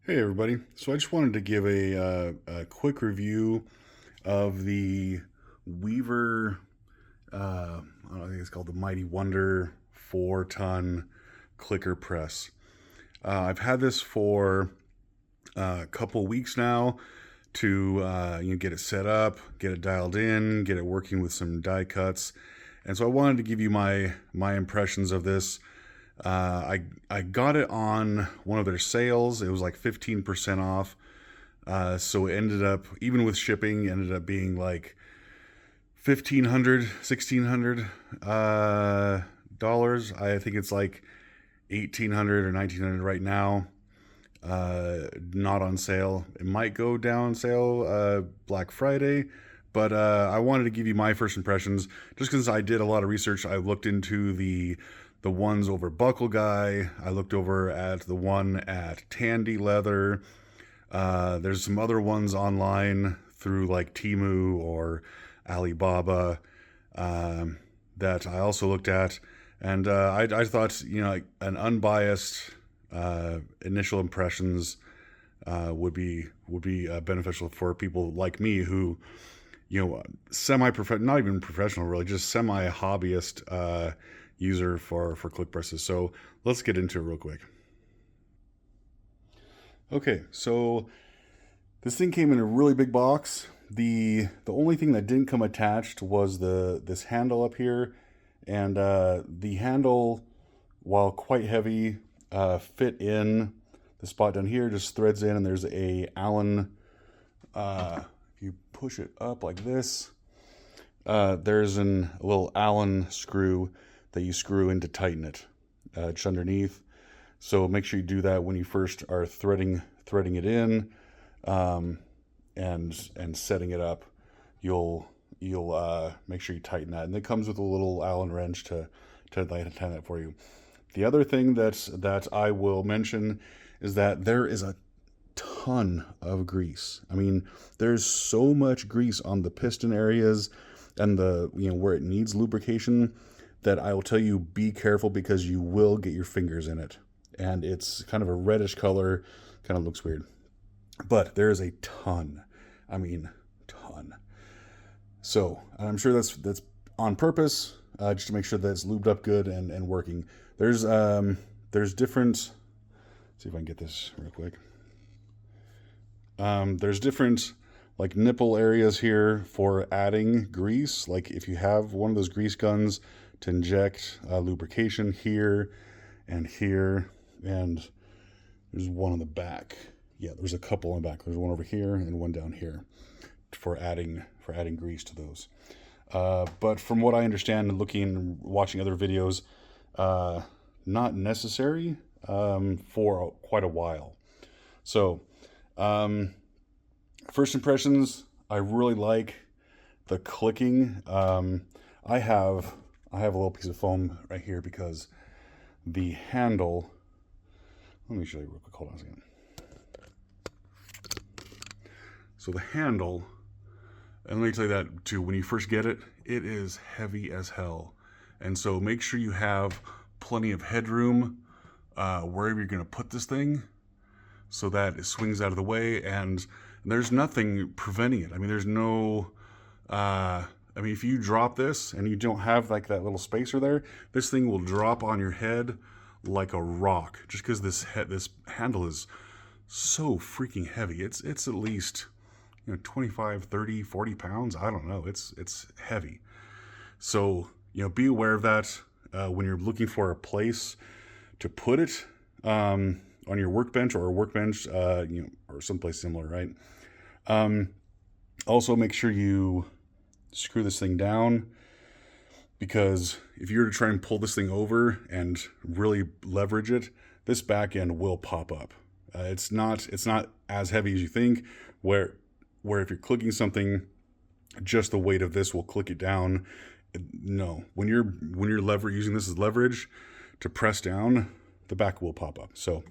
Hey everybody. So I just wanted to give a quick review of the Weaver, I don't know, I think it's called the Mighty Wonder 4-ton clicker press. I've had this for a couple weeks now to get it set up, get it dialed in, get it working with some die cuts. And so I wanted to give you my impressions of this. I got it on one of their sales. It was like 15% off. So it ended up, even with shipping, ended up being like $1,600, dollars. I think it's like 1,800 or 1,900 right now. Not on sale. It might go down sale Black Friday, but I wanted to give you my first impressions just because I did a lot of research. I looked into the ones over Buckle Guy. I looked over at the one at Tandy Leather. There's some other ones online through like Temu or Alibaba that I also looked at, and I thought like an unbiased initial impressions would be beneficial for people like me who semi-professional, not even professional really, just semi-hobbyist user for click presses. So let's get into it real quick. Okay, so this thing came in a really big box. The only thing that didn't come attached was this handle up here, and the handle, while quite heavy, fit in the spot down here, just threads in, and there's a Allen. If you push it up like this, there's a little Allen screw that you screw in to tighten it, just underneath. So make sure you do that when you first are threading it in, and setting it up. You'll make sure you tighten that, and it comes with a little Allen wrench to tighten that for you. The other thing that I will mention is that there is a ton of grease. I mean, there's so much grease on the piston areas and the where it needs lubrication that I will tell you, be careful, because you will get your fingers in it. And it's kind of a reddish color, kind of looks weird. But there is a ton. I mean, ton. So I'm sure that's on purpose, just to make sure that it's lubed up good and working. There's different, let's see if I can get this real quick. There's different like nipple areas here for adding grease. Like if you have one of those grease guns to inject lubrication here and here, and there's one on the back. Yeah, there's a couple on the back. There's one over here and one down here for adding grease to those. But from what I understand, looking and watching other videos, not necessary for quite a while. So, first impressions, I really like the clicking. I have a little piece of foam right here because the handle, let me show you real quick, hold on a second. So the handle, and let me tell you that too, when you first get it, it is heavy as hell. And so make sure you have plenty of headroom wherever you're going to put this thing, so that it swings out of the way, and there's nothing preventing it. I mean, there's no, if you drop this and you don't have like that little spacer there, this thing will drop on your head like a rock, just because this handle is so freaking heavy. It's at least 25, 30, 40 pounds. I don't know. It's heavy. So, be aware of that when you're looking for a place to put it on your workbench or a workbench, or someplace similar, right? Also, make sure you screw this thing down, because if you were to try and pull this thing over and really leverage it, this back end will pop up. It's not as heavy as you think. Where if you're clicking something, just the weight of this will click it down. No, when you're using this as leverage to press down, the back will pop up. So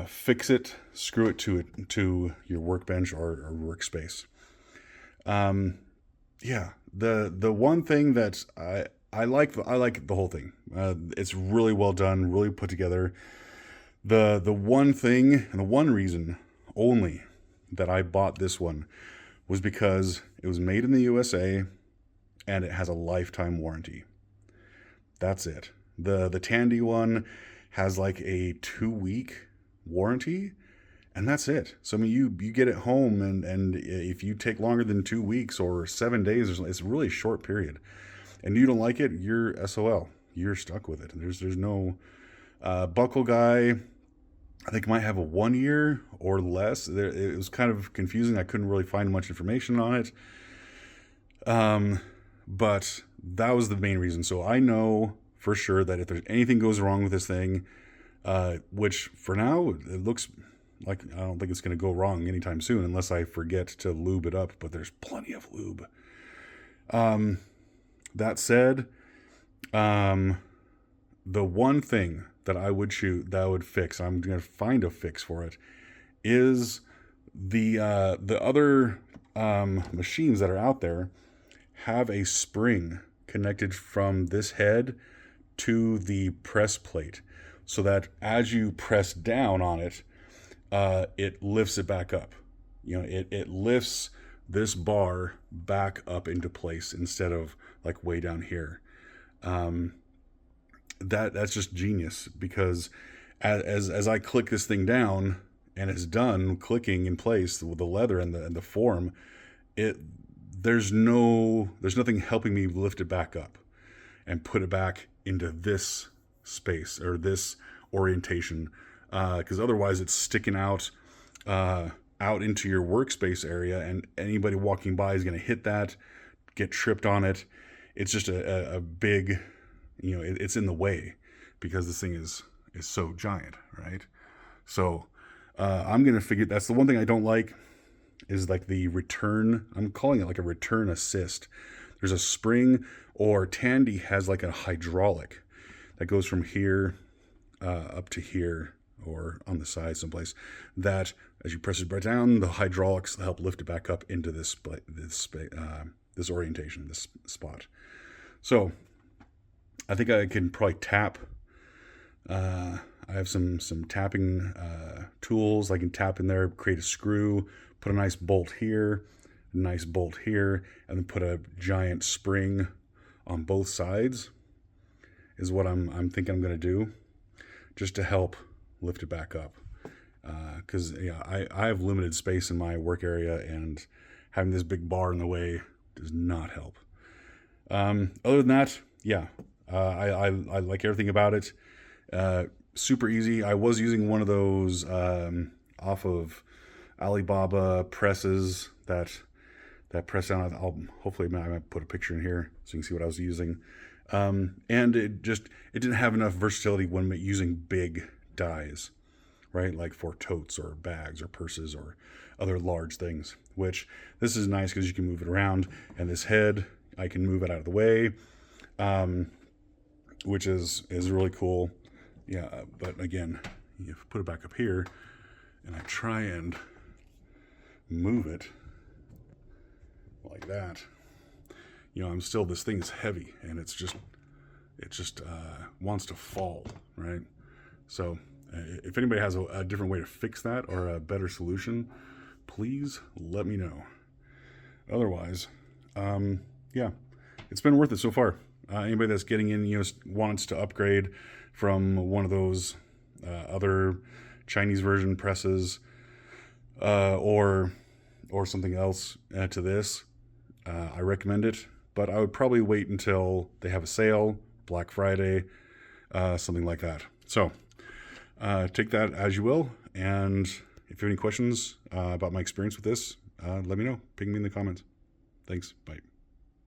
fix it, screw it to your workbench or workspace. Yeah, the one thing that I like the whole thing. It's really well done, really put together. The one thing and the one reason only that I bought this one was because it was made in the USA and it has a lifetime warranty. That's it. The Tandy one has like a 2-week warranty, and that's it. So I mean, you get it home, and if you take longer than 2 weeks or 7 days, it's a really short period, and you don't like it, you're SOL. You're stuck with it. There's no buckle guy. I think might have a 1 year or less. It was kind of confusing. I couldn't really find much information on it. But that was the main reason. So I know for sure that if there's anything goes wrong with this thing, which for now it looks like I don't think it's going to go wrong anytime soon unless I forget to lube it up, but there's plenty of lube. That said, the one thing that I would fix, I'm going to find a fix for it, is the other machines that are out there have a spring connected from this head to the press plate, so that as you press down on it, it lifts it back up. It lifts this bar back up into place instead of like way down here. That's just genius, because as I click this thing down and it's done clicking in place with the leather and the form, there's nothing helping me lift it back up and put it back into this space or this orientation, because otherwise it's sticking out into your workspace area, and anybody walking by is going to hit that, get tripped on it. It's just a big, it's in the way because this thing is so giant, right? So I'm going to figure, that's the one thing I don't like, is like the return. I'm calling it like a return assist. There's a spring, or Tandy has like a hydraulic that goes from here up to here, or on the side someplace, that as you press it right down, the hydraulics help lift it back up into this orientation, this spot. So I think I can probably tap. I have some tapping tools. I can tap in there, create a screw, put a nice bolt here, and then put a giant spring on both sides, is what I'm thinking I'm going to do, just to help lift it back up. Because I have limited space in my work area, and having this big bar in the way does not help. Other than that, I like everything about it. Super easy. I was using one of those off of Alibaba presses that press down. Hopefully I might put a picture in here so you can see what I was using. And it didn't have enough versatility when using big dies, right? Like for totes or bags or purses or other large things, which this is nice because you can move it around, and this head, I can move it out of the way, which is really cool. Yeah, but again, you put it back up here, and I try and move it like that. This thing is heavy, and it just wants to fall, right? So if anybody has a different way to fix that or a better solution, please let me know. Otherwise, it's been worth it so far. Anybody that's getting in, wants to upgrade from one of those other Chinese version presses, or something else to this, I recommend it. But I would probably wait until they have a sale, Black Friday, something like that. So take that as you will. And if you have any questions about my experience with this, let me know. Ping me in the comments. Thanks. Bye.